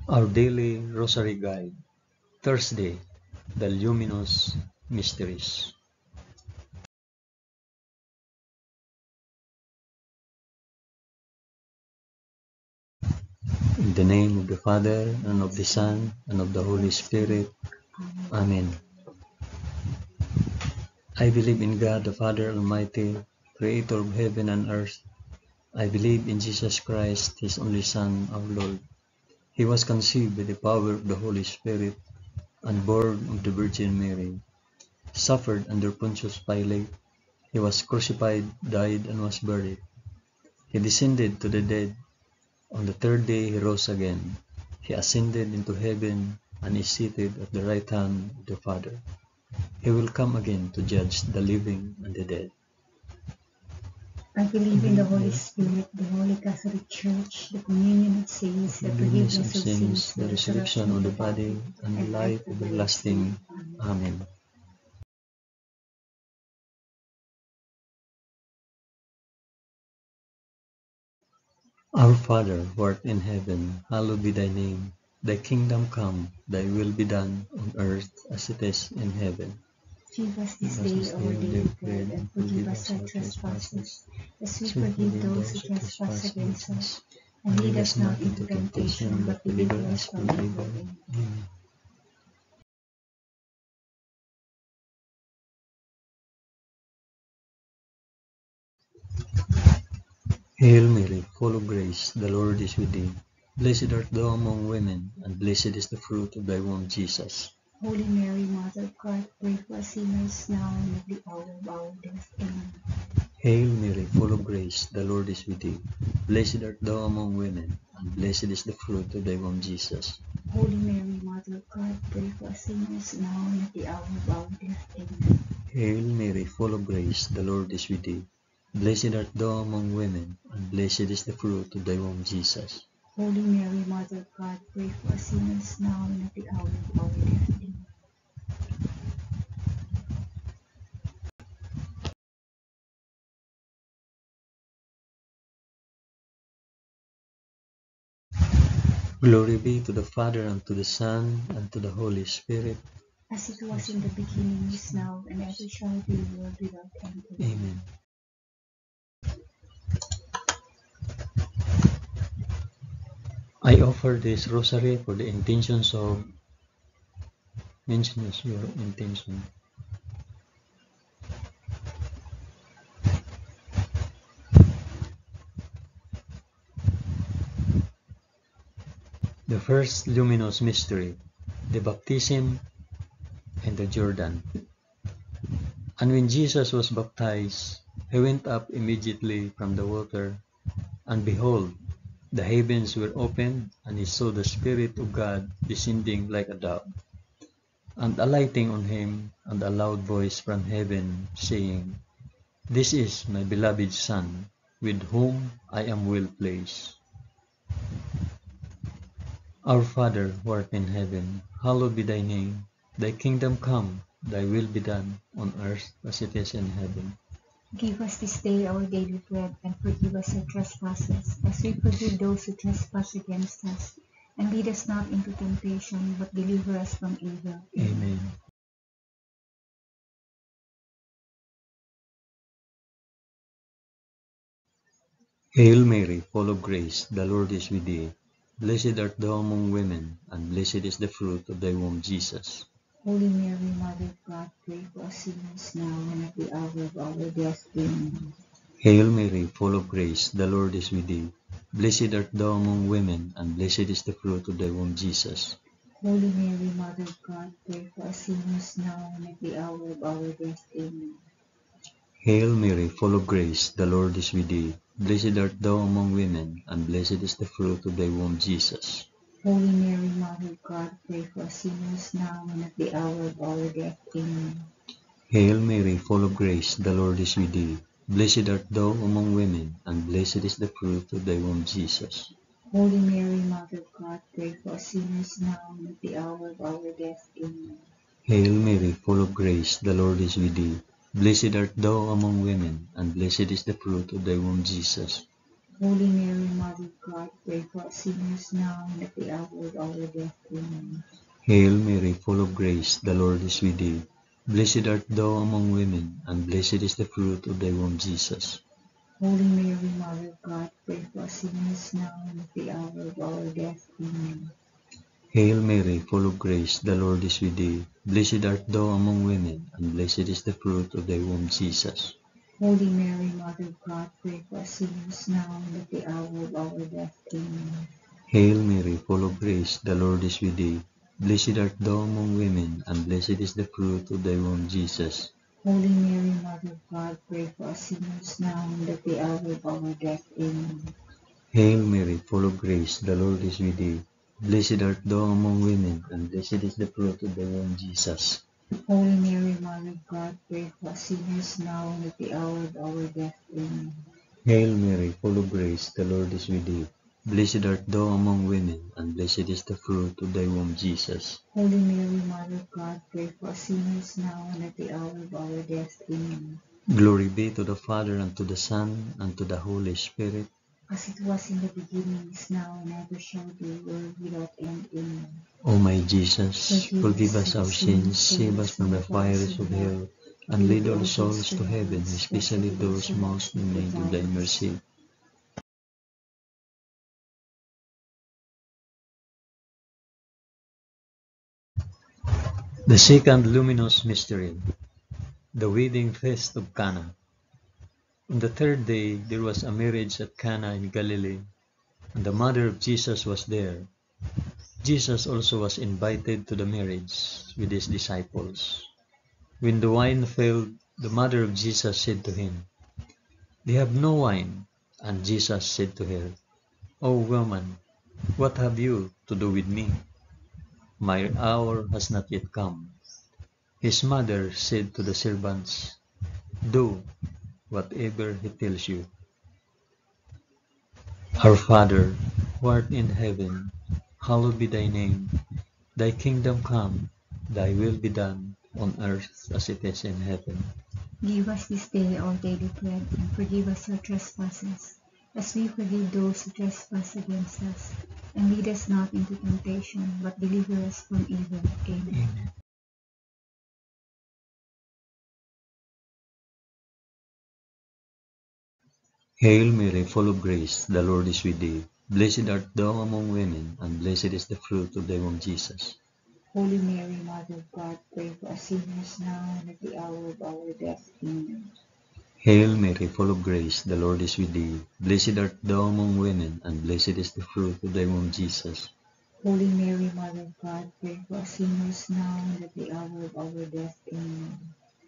Our Daily Rosary Guide, Thursday, the Luminous Mysteries. In the name of the Father, and of the Son, and of the Holy Spirit. Amen. I believe in God, the Father Almighty, Creator of heaven and earth. I believe in Jesus Christ, His only Son, our Lord. He was conceived by the power of the Holy Spirit, and born of the Virgin Mary. Suffered under Pontius Pilate. He was crucified, died, and was buried. He descended to the dead. On the third day he rose again. He ascended into heaven and is seated at the right hand of the Father. He will come again to judge the living and the dead. I believe in the Holy Spirit, the Holy Catholic Church, the communion of saints, the forgiveness of sins, the resurrection of the body, and the life everlasting. Amen. Our Father, who art in heaven, hallowed be thy name. Thy kingdom come, thy will be done, on earth as it is in heaven. Give us this day our daily bread, and forgive us our trespasses, as we forgive those who trespass against us. And lead us not into temptation, but deliver us from evil. Amen. Hail Mary, full of grace, the Lord is with thee. Blessed art thou among women, and blessed is the fruit of thy womb, Jesus. Holy Mary, Mother of God, pray for us sinners now and at the hour of our death. Amen. Hail Mary, full of grace, the Lord is with thee. Blessed art thou among women, and blessed is the fruit of thy womb, Jesus. Holy Mary, Mother of God, pray for us sinners now and at the hour of our death. Amen. Hail Mary, full of grace, the Lord is with thee. Blessed art thou among women, and blessed is the fruit of thy womb, Jesus. Holy Mary, Mother of God, pray for us sinners now and at the hour of our death. Amen. Glory be to the Father, and to the Son, and to the Holy Spirit. As it was in the beginning, is now, and ever shall be, world without end. Amen. I offer this rosary for the intentions of mention as your intention. The first luminous mystery, the baptism in the Jordan. And when Jesus was baptized, he went up immediately from the water, and behold, the heavens were opened, and he saw the Spirit of God descending like a dove, and alighting on him, and a loud voice from heaven, saying, This is my beloved Son, with whom I am well pleased. Our Father, who art in heaven, hallowed be thy name. Thy kingdom come, thy will be done, on earth as it is in heaven. Give us this day our daily bread, and forgive us our trespasses, as we forgive those who trespass against us. And lead us not into temptation, but deliver us from evil. Amen. Hail Mary, full of grace, the Lord is with thee. Blessed art thou among women, and blessed is the fruit of thy womb, Jesus. Holy Mary, Mother of God, pray for us sinners now and at the hour of our death. Amen. Hail Mary, full of grace, the Lord is with thee. Blessed art thou among women, and blessed is the fruit of thy womb, Jesus. Holy Mary, Mother of God, pray for us sinners now and at the hour of our death. Amen. Hail Mary, full of grace, the Lord is with thee. Blessed art thou among women, and blessed is the fruit of thy womb, Jesus. Holy Mary, Mother of God, pray for us sinners now and at the hour of our death. Amen. Hail Mary, full of grace, the Lord is with thee. Blessed art thou among women, and blessed is the fruit of thy womb, Jesus. Holy Mary, Mother of God, pray for us sinners now and at the hour of our death. Amen. Hail Mary, full of grace, the Lord is with thee. Blessed art thou among women, and blessed is the fruit of thy womb, Jesus. Holy Mary, Mother of God, pray for us sinners now and at the hour of our death. Amen. Hail Mary, full of grace, the Lord is with thee. Blessed art thou among women, and blessed is the fruit of thy womb, Jesus. Holy Mary, Mother of God, pray for us sinners now and at the hour of our death. Amen. Hail Mary, full of grace, the Lord is with thee. Blessed art thou among women, and blessed is the fruit of thy womb, Jesus. Holy Mary, Mother of God, pray for us sinners now and at the hour of our death. Amen. Hail Mary, full of grace, the Lord is with thee. Blessed art thou among women, and blessed is the fruit of thy womb, Jesus. Holy Mary, Mother of God, pray for us sinners now and at the hour of our death. Amen. Hail Mary, full of grace, the Lord is with thee. Blessed art thou among women, and blessed is the fruit of thy womb, Jesus. Holy Mary, Mother of God, pray for us sinners now and at the hour of our death. Amen. Hail Mary, full of grace, the Lord is with thee. Blessed art thou among women, and blessed is the fruit of thy womb, Jesus. Holy Mary, Mother of God, pray for us sinners now and at the hour of our death. Amen. Glory be to the Father, and to the Son, and to the Holy Spirit. As it was in the beginning, is now, and ever shall be, world without end. Amen. O my Jesus, forgive us our sins, save us from the fires of hell, and lead all souls to heaven, especially those most in need of thy mercy. The second luminous mystery, the wedding feast of Cana. On the third day there was a marriage at Cana in Galilee, and the mother of Jesus was there. Jesus also was invited to the marriage with his disciples. When the wine failed, the mother of Jesus said to him, "They have no wine." And Jesus said to her, "O woman, what have you to do with me? My hour has not yet come." His mother said to the servants, "Do whatever he tells you." Our Father, who art in heaven, hallowed be thy name. Thy kingdom come, thy will be done, on earth as it is in heaven. Give us this day our daily bread, and forgive us our trespasses, as we forgive those who trespass against us. And lead us not into temptation, but deliver us from evil. Amen. Hail Mary, full of grace, the Lord is with thee. Blessed art thou among women, and blessed is the fruit of thy womb, Jesus. Holy Mary, Mother of God, pray for us sinners now and at the hour of our death. Amen. Hail Mary, full of grace, the Lord is with thee. Blessed art thou among women, and blessed is the fruit of thy womb, Jesus. Holy Mary, Mother of God, pray for us sinners now and at the hour of our death. Amen.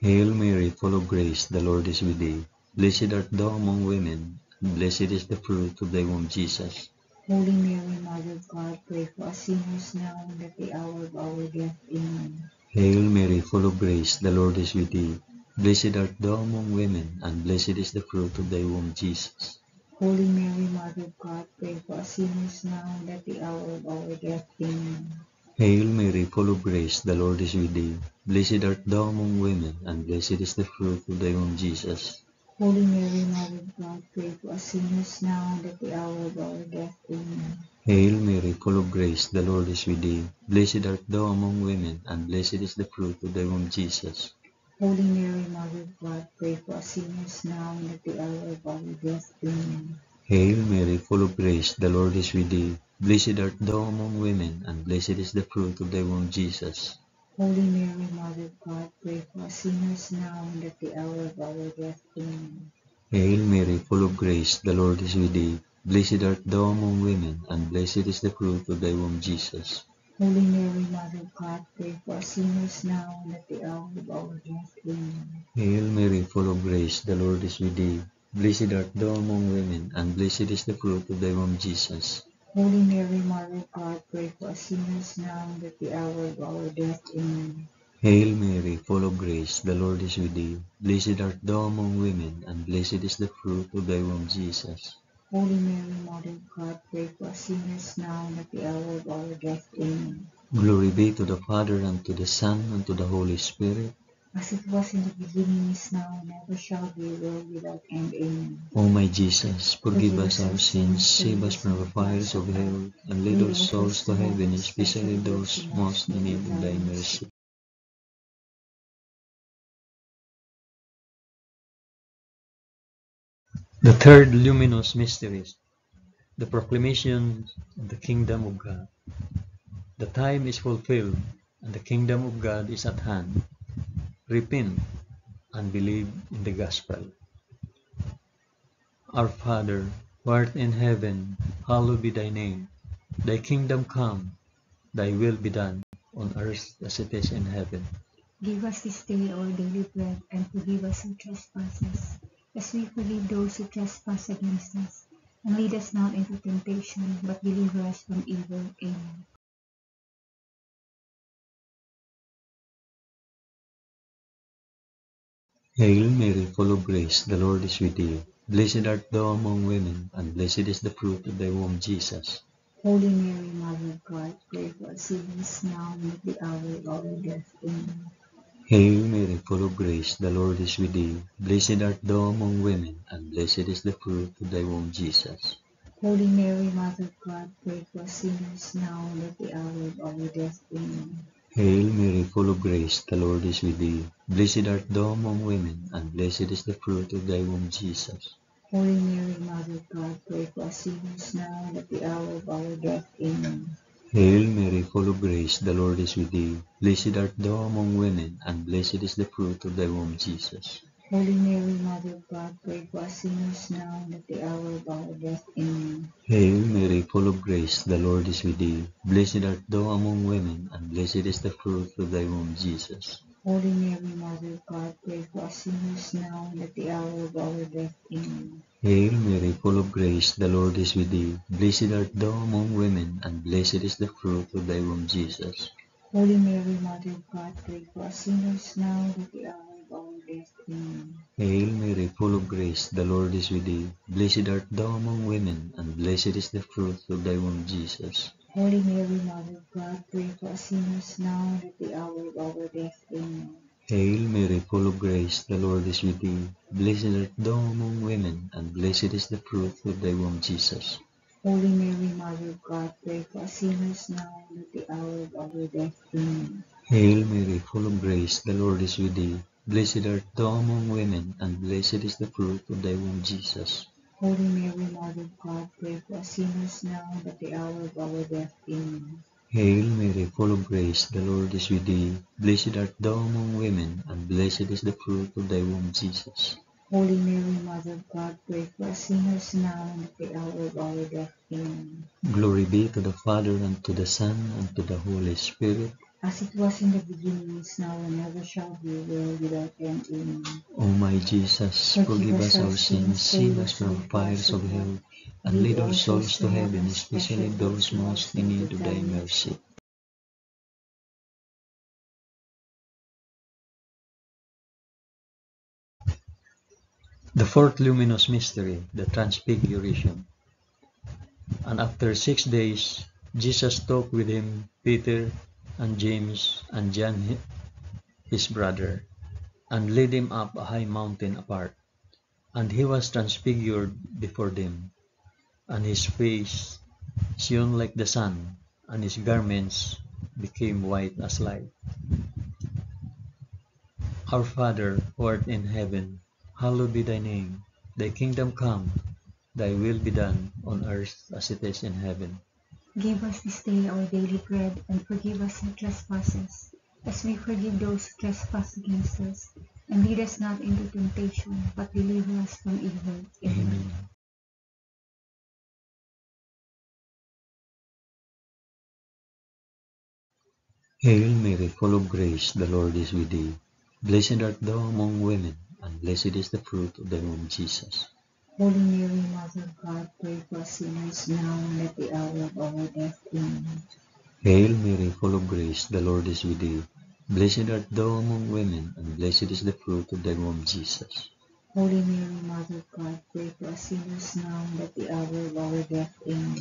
Hail Mary, full of grace, the Lord is with thee. Blessed art thou among women, and blessed is the fruit of thy womb, Jesus. Holy Mary, Mother of God, pray for us sinners now and at the hour of our death. Amen. Hail Mary, full of grace, the Lord is with thee. Blessed art thou among women, and blessed is the fruit of thy womb, Jesus. Holy Mary, Mother of God, pray for us sinners now and at the hour of our death. Amen. Hail Mary, full of grace, the Lord is with thee. Blessed art thou among women, and blessed is the fruit of thy womb, Jesus. Holy Mary, Mother of God, pray for us sinners now and at the hour of our death. Amen. Hail Mary, full of grace, the Lord is with thee. Blessed art thou among women, and blessed is the fruit of thy womb, Jesus. Holy Mary, Mother of God, pray for us sinners now and at the hour of our death. Amen. Hail Mary, full of grace, the Lord is with thee. Blessed art thou among women, and blessed is the fruit of thy womb, Jesus. Holy Mary, Mother of God, pray for us sinners now and at the hour of our death. Amen. Hail Mary, full of grace, the Lord is with thee. Blessed art thou among women, and blessed is the fruit of thy womb, Jesus. Holy Mary, Mother of God, pray for us sinners now and at the hour of our death. Amen. Hail Mary, full of grace, the Lord is with thee. Blessed art thou among women, and blessed is the fruit of thy womb, Jesus. Holy Mary, Mother of God, pray for us sinners now and at the hour of our death. Amen. Hail Mary, full of grace, the Lord is with thee. Blessed art thou among women, and blessed is the fruit of thy womb, Jesus. Holy Mary, Mother of God, pray for us sinners now and at the hour of our death. Amen. Glory be to the Father, and to the Son, and to the Holy Spirit. as it was in the beginning, is now, and ever shall be, world without end. Amen. O my Jesus, forgive us our sins, save us from the fires of hell, and lead all souls to heaven, especially those most in need of thy mercy. The third luminous mystery, the proclamation of the kingdom of God. The time is fulfilled, and the kingdom of God is at hand. Repent and believe in the gospel. Our Father, who art in heaven, hallowed be thy name. Thy kingdom come, thy will be done, on earth as it is in heaven. Give us this day our daily bread, and forgive us our trespasses, as we forgive those who trespass against us. And lead us not into temptation, but deliver us from evil. Amen. Hail Mary, full of grace, the Lord is with thee. Blessed art thou among women, and blessed is the fruit of thy womb, Jesus. Holy Mary, Mother of God, pray for us sinners now and at the hour of our death. Amen. Hail Mary, full of grace, the Lord is with thee. Blessed art thou among women, and blessed is the fruit of thy womb, Jesus. Holy Mary, Mother of God, pray for us sinners now and at the hour of our death. Amen. Hail Mary, full of grace, the Lord is with thee. Blessed art thou among women, and blessed is the fruit of thy womb, Jesus. Holy Mary, Mother of God, pray for us sinners now and at the hour of our death. Amen. Hail Mary, full of grace, the Lord is with thee. Blessed art thou among women, and blessed is the fruit of thy womb, Jesus. Holy Mary, Mother of God, pray for us sinners now and at the hour of our death. Amen. Hail Mary, full of grace, the Lord is with thee. Blessed art thou among women, and blessed is the fruit of thy womb, Jesus. Holy Mary, Mother of God, pray for us sinners now and at the hour of our death. Amen. Hail Mary, full of grace, the Lord is with thee. Blessed art thou among women, and blessed is the fruit of thy womb, Jesus. Holy Mary, Mother of God, pray for us sinners now and at the hour of our death. Amen. Hail Mary, full of grace, the Lord is with thee. Blessed art thou among women, and blessed is the fruit of thy womb, Jesus. Holy Mary, Mother of God, pray for us sinners now and at the hour of our death. Amen. Hail Mary, full of grace, the Lord is with thee. Blessed art thou among women, and blessed is the fruit of thy womb, Jesus. Holy Mary, Mother of God, pray for us sinners now and at the hour of our death. Amen. Hail Mary, full of grace, the Lord is with thee. Blessed art thou among women, and blessed is the fruit of thy womb, Jesus. Holy Mary, Mother of God, pray for us sinners now and at the hour of our death. Amen. Hail Mary, full of grace, the Lord is with thee. Blessed art thou among women, and blessed is the fruit of thy womb, Jesus. Holy Mary, Mother of God, pray for us sinners now and at the hour of our death. Amen. Glory be to the Father, and to the Son, and to the Holy Spirit. As it was in the beginning, is now, and ever shall be, world without end. Amen. O my Jesus, forgive us our sins, save us from the fires of hell, and lead all souls to heaven, especially those most in need of thy mercy. The fourth luminous mystery, the Transfiguration. And after 6 days, Jesus took with him Peter and James and John his brother, and led him up a high mountain apart. And he was transfigured before them, and his face shone like the sun, and his garments became white as light. Our Father, who art in heaven, hallowed be thy name. Thy kingdom come, thy will be done, on earth as it is in heaven. Give us this day our daily bread, and forgive us our trespasses, as we forgive those who trespass against us. And lead us not into temptation, but deliver us from evil. Amen. Hail Mary, full of grace, the Lord is with thee. Blessed art thou among women, and blessed is the fruit of thy womb, Jesus. Holy Mary, Mother of God, pray for us sinners now and at the hour of our death. Amen. Hail Mary, full of grace, the Lord is with thee. Blessed art thou among women, and blessed is the fruit of thy womb, Jesus. Holy Mary, Mother of God, pray for us sinners now and at the hour of our death. Amen.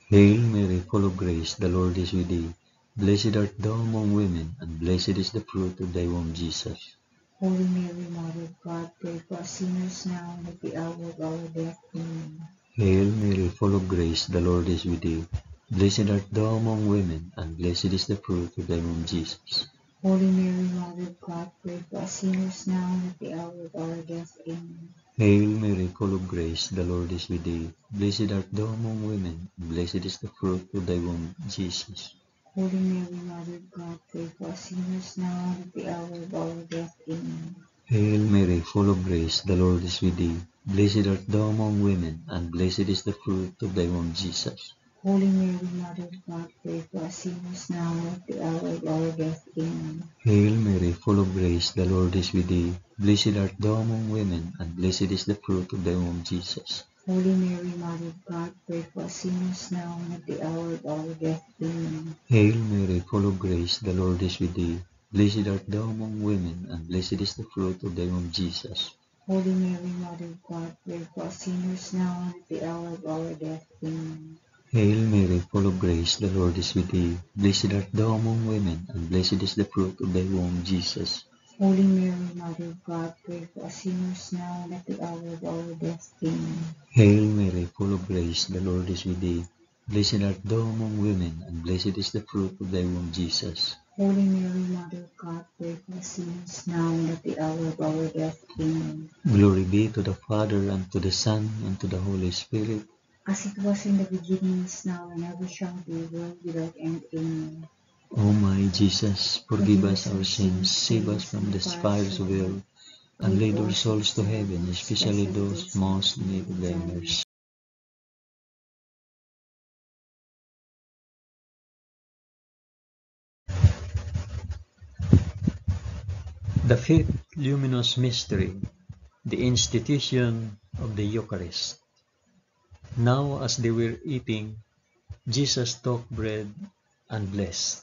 Hail Mary, full of grace, the Lord is with thee. Blessed art thou among women, and blessed is the fruit of thy womb, Jesus. Holy Mary, Mother of God, pray for us sinners now and at the hour of our death. Amen. Hail Mary, full of grace, the Lord is with thee. Blessed art thou among women, and blessed is the fruit of thy womb, Jesus. Holy Mary, Mother of God, pray for us sinners now and at the hour of our death. Amen. Hail Mary, full of grace, the Lord is with thee. Blessed art thou among women, and blessed is the fruit of thy womb, Jesus. Holy Mary, Mother of God, pray for us sinners now and at the hour of our death. Amen. Hail Mary, full of grace, the Lord is with thee. Blessed art thou among women, and blessed is the fruit of thy womb, Jesus. Holy Mary, Mother of God, pray for us sinners now and at the hour of our death. Amen. Hail Mary, full of grace, the Lord is with thee. Blessed art thou among women, and blessed is the fruit of thy womb, Jesus. Holy Mary, Mother of God, pray for us sinners now and at the hour of our death. Amen. Hail Mary, full of grace, the Lord is with thee. Blessed art thou among women, and blessed is the fruit of thy womb, Jesus. Holy Mary, Mother of God, pray for us sinners now and at the hour of our death. Amen. Hail Mary, full of grace, the Lord is with thee. Blessed art thou among women, and blessed is the fruit of thy womb, Jesus. Holy Mary, Mother of God, pray for us sinners now and at the hour of our death. Amen. Hail Mary, full of grace, the Lord is with thee. Blessed art thou among women, and blessed is the fruit of thy womb, Jesus. Holy Mary, Mother of God, pray for us sinners now and at the hour of our death. Amen. Glory be to the Father, and to the Son, and to the Holy Spirit. As it was in the beginning, is now, and ever shall be, world without end. Amen. O my Jesus, forgive us our sins, save us from the fires of hell, and lead our souls to heaven, especially those most in need of thy mercy. The fifth luminous mystery, the institution of the Eucharist. Now as they were eating, Jesus took bread and blessed,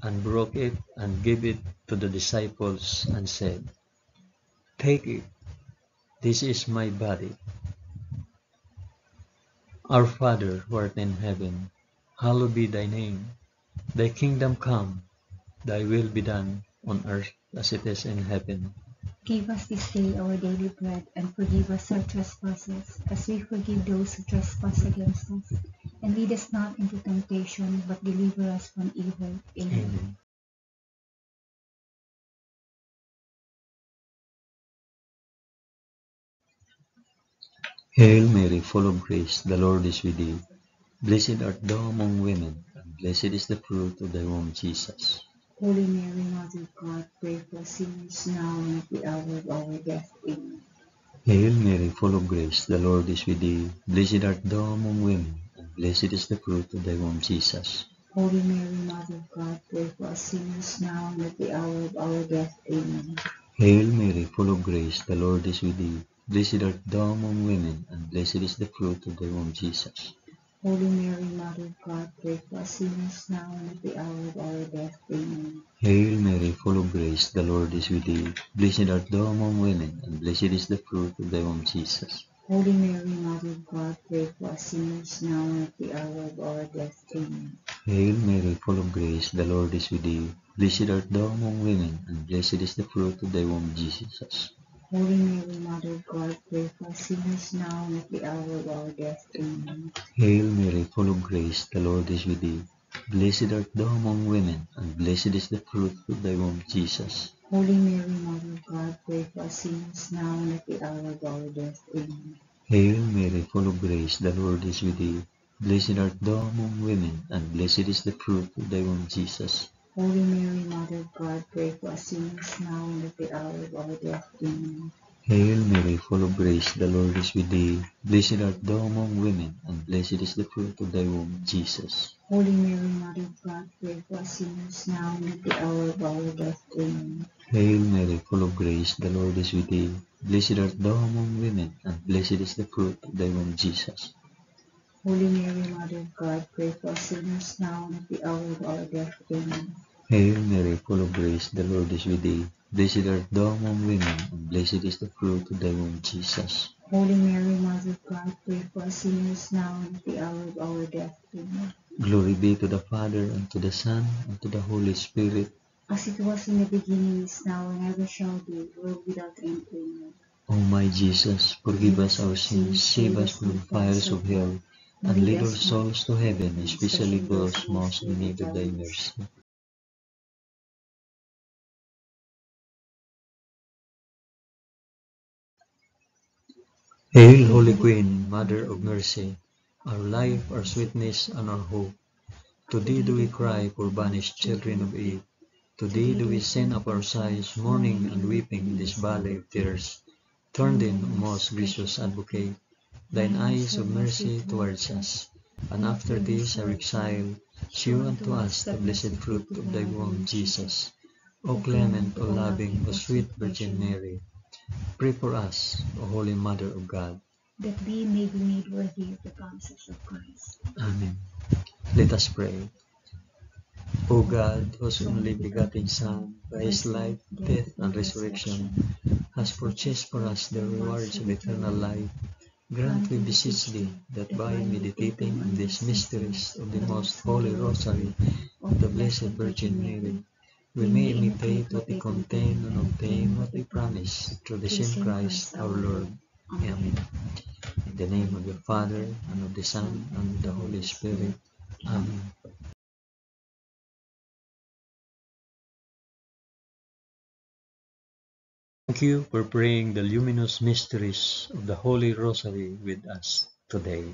and broke it and gave it to the disciples and said, "Take it, this is my body." Our Father, who art in heaven, hallowed be thy name. Thy kingdom come, thy will be done on earth as it is in heaven. Give us this day our daily bread, and forgive us our trespasses, as we forgive those who trespass against us. And lead us not into temptation, but deliver us from evil. Amen. Amen. Hail Mary, full of grace, the Lord is with thee. Blessed art thou among women, and blessed is the fruit of thy womb, Jesus. Holy Mary, Mother of God, pray for us sinners now and at the hour of our death. Amen. Hail Mary, full of grace, the Lord is with thee. Blessed art thou among women, and blessed is the fruit of thy womb, Jesus. Holy Mary, Mother of God, pray for us sinners now and at the hour of our death. Amen. Hail Mary, full of grace, the Lord is with thee. Blessed art thou among women, and blessed is the fruit of thy womb, Jesus. Holy Mary, Mother of God, pray for us sinners now and at the hour of our death. Amen. Hail Mary, full of grace, the Lord is with thee. Blessed art thou among women, and blessed is the fruit of thy womb, Jesus. Holy Mary, Mother of God, pray for us sinners now and at the hour of our death. Amen. Hail Mary, full of grace, the Lord is with thee. Blessed art thou among women, and blessed is the fruit of thy womb, Jesus. Holy Mary, Mother of God, pray for us sinners now and at the hour of our death. Amen. Hail Mary, full of grace, the Lord is with thee. Blessed art thou among women, and blessed is the fruit of thy womb, Jesus. Holy Mary, Mother of God, pray for us sinners now and at the hour of our death. Amen. Hail Mary, full of grace, the Lord is with thee. Blessed art thou among women, and blessed is the fruit of thy womb, Jesus. Holy Mary, Mother of God, pray for us sinners now and at the hour of our death. Amen. Hail Mary, full of grace, the Lord is with thee. Blessed art thou among women, and blessed is the fruit of thy womb, Jesus. Holy Mary, Mother of God, pray for us sinners now and at the hour of our death. Amen. Hail Mary, full of grace, the Lord is with thee. Blessed art thou among women, and blessed is the fruit of thy womb, Jesus. Holy Mary, Mother of God, pray for us sinners now and at the hour of our death. Amen. Hail Mary, full of grace, the Lord is with thee. Blessed art thou among women, and blessed is the fruit of thy womb, Jesus. Holy Mary, Mother of God, pray for us sinners now and at the hour of our death. Amen. Glory be to the Father, and to the Son, and to the Holy Spirit. as it was in the beginning, is now, and ever shall be, world without end. Amen. O my Jesus, forgive us our sins, save us from the fires of hell, and lead all souls to heaven, especially those most in need of thy mercy. Hail, Holy Queen, Mother of Mercy, our life, our sweetness, and our hope. To thee do we cry, poor banished children of Eve. To thee do we send up our sighs, mourning and weeping in this valley of tears. Turn then, O most gracious Advocate, thine eyes of mercy towards us, and after this our exile, shew unto us the blessed fruit of thy womb, Jesus. O clement, O loving, O sweet Virgin Mary, pray for us, O Holy Mother of God, that we may be made worthy of the promises of Christ. Amen. Let us pray. O God, whose only begotten Son, by his life, death, and resurrection, has purchased for us the rewards of eternal life, grant, we beseech thee, that by meditating on these mysteries of the most holy Rosary of the Blessed Virgin Mary, we may imitate what they contain and obtain what they promise, through the same Christ our Lord. Amen. In the name of the Father, and of the Son, and of the Holy Spirit. Amen. Thank you for praying the luminous mysteries of the Holy Rosary with us today.